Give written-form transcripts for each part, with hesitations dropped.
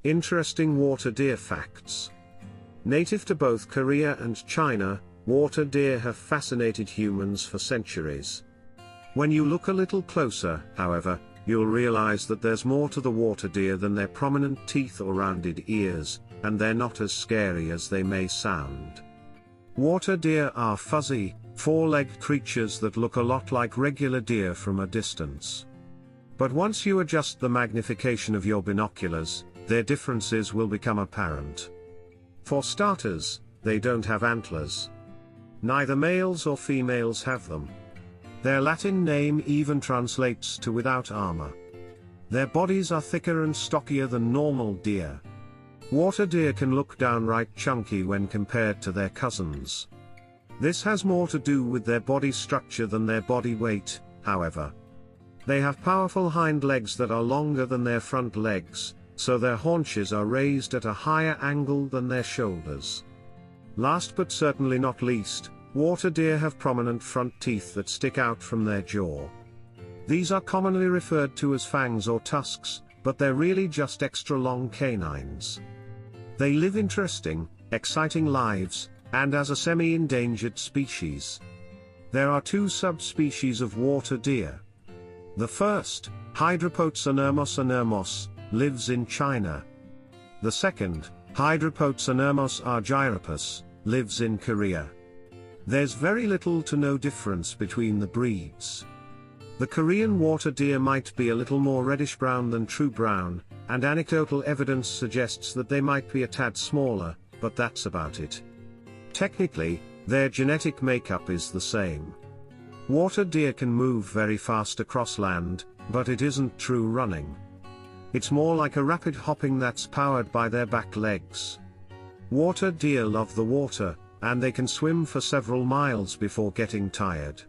Interesting water deer facts. Native to both Korea and China, water deer have fascinated humans for centuries. When you look a little closer, however, you'll realize that there's more to the water deer than their prominent teeth or rounded ears, and they're not as scary as they may sound. Water deer are fuzzy, four-legged creatures that look a lot like regular deer from a distance. But once you adjust the magnification of your binoculars, their differences will become apparent. For starters, they don't have antlers. Neither males or females have them. Their Latin name even translates to without armor. Their bodies are thicker and stockier than normal deer. Water deer can look downright chunky when compared to their cousins. This has more to do with their body structure than their body weight, however. They have powerful hind legs that are longer than their front legs, so their haunches are raised at a higher angle than their shoulders. Last but certainly not least, water deer have prominent front teeth that stick out from their jaw. These are commonly referred to as fangs or tusks, but they're really just extra long canines. They live interesting, exciting lives, and as a semi-endangered species. There are two subspecies of water deer. The first, Hydropotes anermos, lives in China. The second, Hydropotes argyropus, lives in Korea. There's very little to no difference between the breeds. The Korean water deer might be a little more reddish-brown than true brown, and anecdotal evidence suggests that they might be a tad smaller, but that's about it. Technically, their genetic makeup is the same. Water deer can move very fast across land, but it isn't true running. It's more like a rapid hopping that's powered by their back legs. Water deer love the water, and they can swim for several miles before getting tired.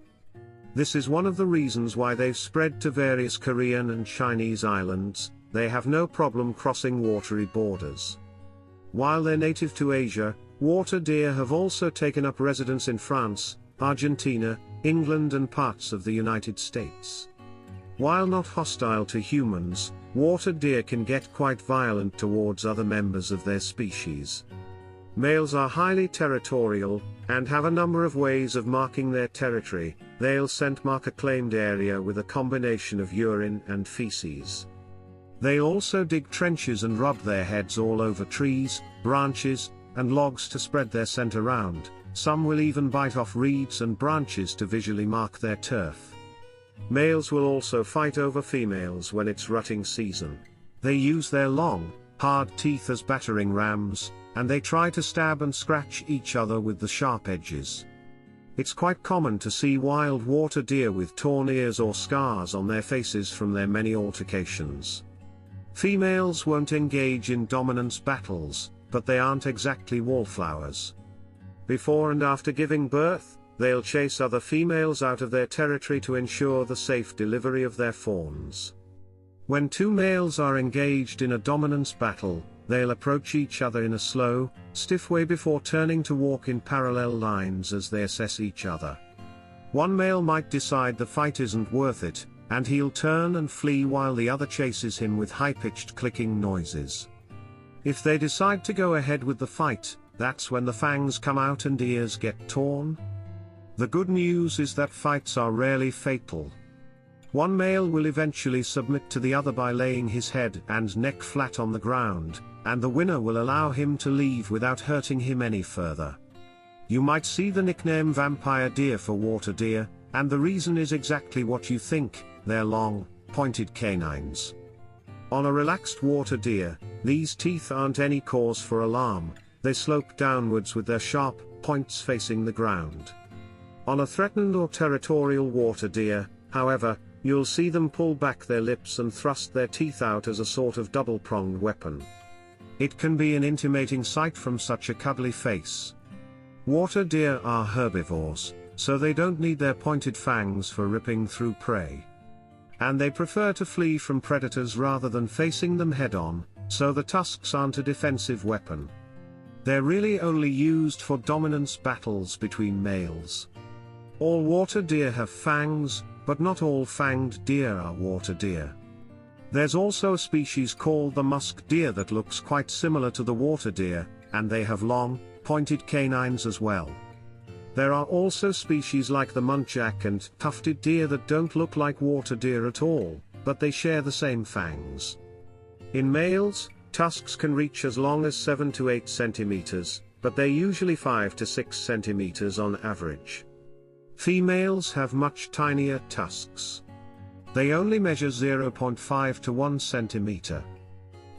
This is one of the reasons why they've spread to various Korean and Chinese islands. They have no problem crossing watery borders. While they're native to Asia, water deer have also taken up residence in France, Argentina, England and parts of the United States. While not hostile to humans, water deer can get quite violent towards other members of their species. Males are highly territorial, and have a number of ways of marking their territory. They'll scent mark a claimed area with a combination of urine and feces. They also dig trenches and rub their heads all over trees, branches, and logs to spread their scent around. Some will even bite off reeds and branches to visually mark their turf. Males will also fight over females when it's rutting season. They use their long, hard teeth as battering rams, and they try to stab and scratch each other with the sharp edges. It's quite common to see wild water deer with torn ears or scars on their faces from their many altercations. Females won't engage in dominance battles, but they aren't exactly wallflowers. Before and after giving birth, they'll chase other females out of their territory to ensure the safe delivery of their fawns. When two males are engaged in a dominance battle, they'll approach each other in a slow, stiff way before turning to walk in parallel lines as they assess each other. One male might decide the fight isn't worth it, and he'll turn and flee while the other chases him with high-pitched clicking noises. If they decide to go ahead with the fight, that's when the fangs come out and ears get torn. The good news is that fights are rarely fatal. One male will eventually submit to the other by laying his head and neck flat on the ground, and the winner will allow him to leave without hurting him any further. You might see the nickname vampire deer for water deer, and the reason is exactly what you think: their long, pointed canines. On a relaxed water deer, these teeth aren't any cause for alarm. They slope downwards with their sharp points facing the ground. On a threatened or territorial water deer, however, you'll see them pull back their lips and thrust their teeth out as a sort of double-pronged weapon. It can be an intimating sight from such a cuddly face. Water deer are herbivores, so they don't need their pointed fangs for ripping through prey. And they prefer to flee from predators rather than facing them head-on, so the tusks aren't a defensive weapon. They're really only used for dominance battles between males. All water deer have fangs, but not all fanged deer are water deer. There's also a species called the musk deer that looks quite similar to the water deer, and they have long, pointed canines as well. There are also species like the muntjac and tufted deer that don't look like water deer at all, but they share the same fangs. In males, tusks can reach as long as 7 to 8 centimeters, but they're usually 5 to 6 centimeters on average. Females have much tinier tusks. They only measure 0.5 to 1 centimeter.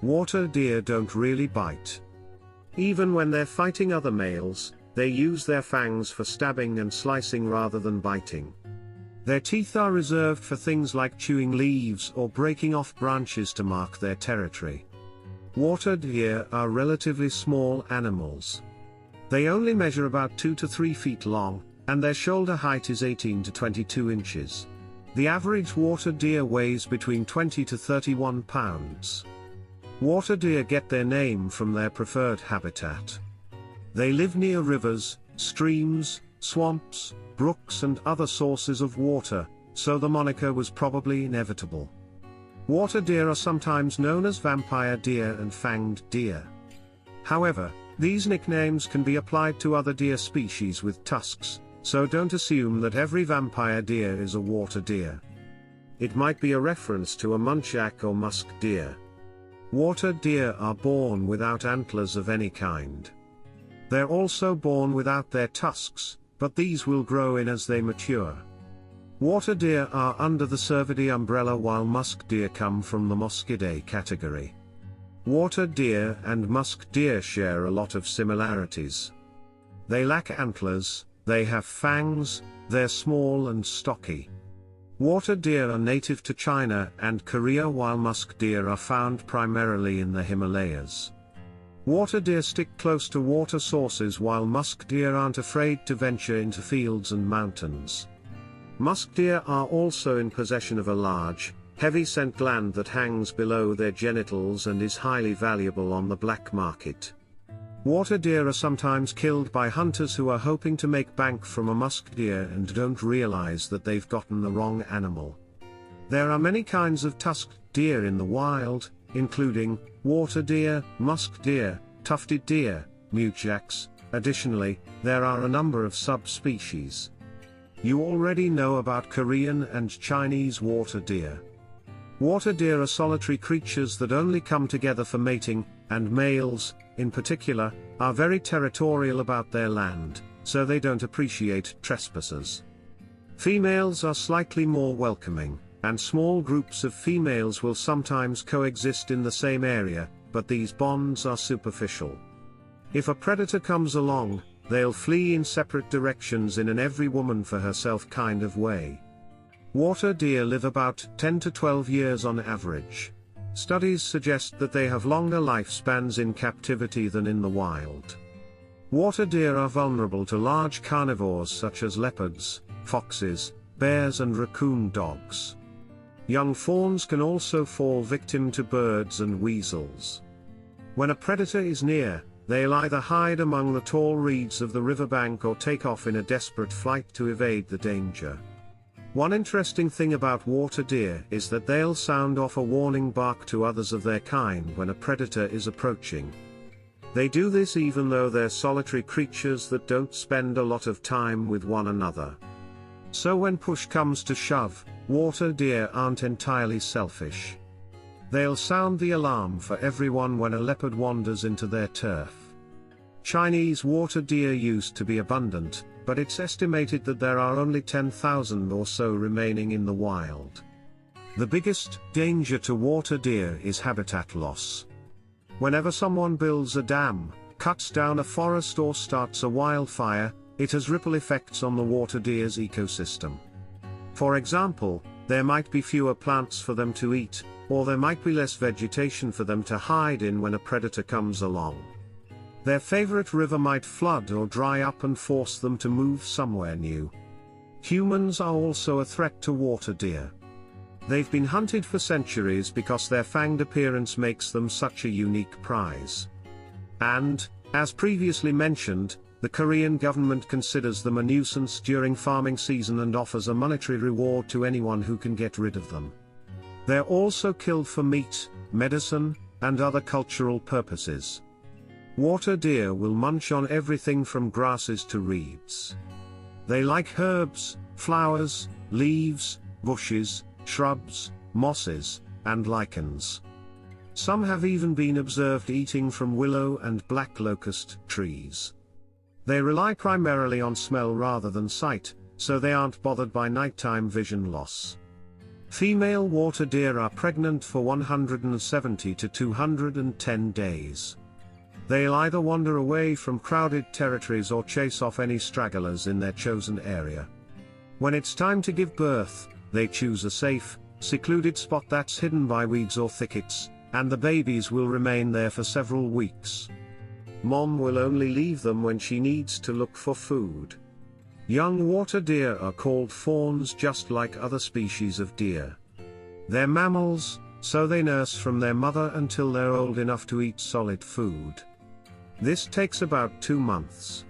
Water deer don't really bite. Even when they're fighting other males, they use their fangs for stabbing and slicing rather than biting. Their teeth are reserved for things like chewing leaves or breaking off branches to mark their territory. Water deer are relatively small animals. They only measure about 2 to 3 feet long, and their shoulder height is 18 to 22 inches. The average water deer weighs between 20 to 31 pounds. Water deer get their name from their preferred habitat. They live near rivers, streams, swamps, brooks and other sources of water, so the moniker was probably inevitable. Water deer are sometimes known as vampire deer and fanged deer. However, these nicknames can be applied to other deer species with tusks, so don't assume that every vampire deer is a water deer. It might be a reference to a muntjac or musk deer. Water deer are born without antlers of any kind. They're also born without their tusks, but these will grow in as they mature. Water deer are under the Cervidae umbrella while musk deer come from the Moschidae category. Water deer and musk deer share a lot of similarities. They lack antlers, they have fangs, they're small and stocky. Water deer are native to China and Korea while musk deer are found primarily in the Himalayas. Water deer stick close to water sources while musk deer aren't afraid to venture into fields and mountains. Musk deer are also in possession of a large, heavy scent gland that hangs below their genitals and is highly valuable on the black market. Water deer are sometimes killed by hunters who are hoping to make bank from a musk deer and don't realize that they've gotten the wrong animal. There are many kinds of tusked deer in the wild, including water deer, musk deer, tufted deer, muntjacs. Additionally, there are a number of subspecies. You already know about Korean and Chinese water deer. Water deer are solitary creatures that only come together for mating, and males, in particular, are very territorial about their land, so they don't appreciate trespassers. Females are slightly more welcoming, and small groups of females will sometimes coexist in the same area, but these bonds are superficial. If a predator comes along, they'll flee in separate directions in an every woman for herself kind of way. Water deer live about 10 to 12 years on average. Studies suggest that they have longer lifespans in captivity than in the wild. Water deer are vulnerable to large carnivores such as leopards, foxes, bears and raccoon dogs. Young fawns can also fall victim to birds and weasels. When a predator is near, they'll either hide among the tall reeds of the riverbank or take off in a desperate flight to evade the danger. One interesting thing about water deer is that they'll sound off a warning bark to others of their kind when a predator is approaching. They do this even though they're solitary creatures that don't spend a lot of time with one another. So when push comes to shove, water deer aren't entirely selfish. They'll sound the alarm for everyone when a leopard wanders into their turf. Chinese water deer used to be abundant, but it's estimated that there are only 10,000 or so remaining in the wild. The biggest danger to water deer is habitat loss. Whenever someone builds a dam, cuts down a forest or starts a wildfire, it has ripple effects on the water deer's ecosystem. For example, there might be fewer plants for them to eat, or there might be less vegetation for them to hide in when a predator comes along. Their favorite river might flood or dry up and force them to move somewhere new. Humans are also a threat to water deer. They've been hunted for centuries because their fanged appearance makes them such a unique prize. And, as previously mentioned, the Korean government considers them a nuisance during farming season and offers a monetary reward to anyone who can get rid of them. They're also killed for meat, medicine, and other cultural purposes. Water deer will munch on everything from grasses to reeds. They like herbs, flowers, leaves, bushes, shrubs, mosses, and lichens. Some have even been observed eating from willow and black locust trees. They rely primarily on smell rather than sight, so they aren't bothered by nighttime vision loss. Female water deer are pregnant for 170 to 210 days. They'll either wander away from crowded territories or chase off any stragglers in their chosen area. When it's time to give birth, they choose a safe, secluded spot that's hidden by weeds or thickets, and the babies will remain there for several weeks. Mom will only leave them when she needs to look for food. Young water deer are called fawns just like other species of deer. They're mammals, so they nurse from their mother until they're old enough to eat solid food. This takes about 2 months.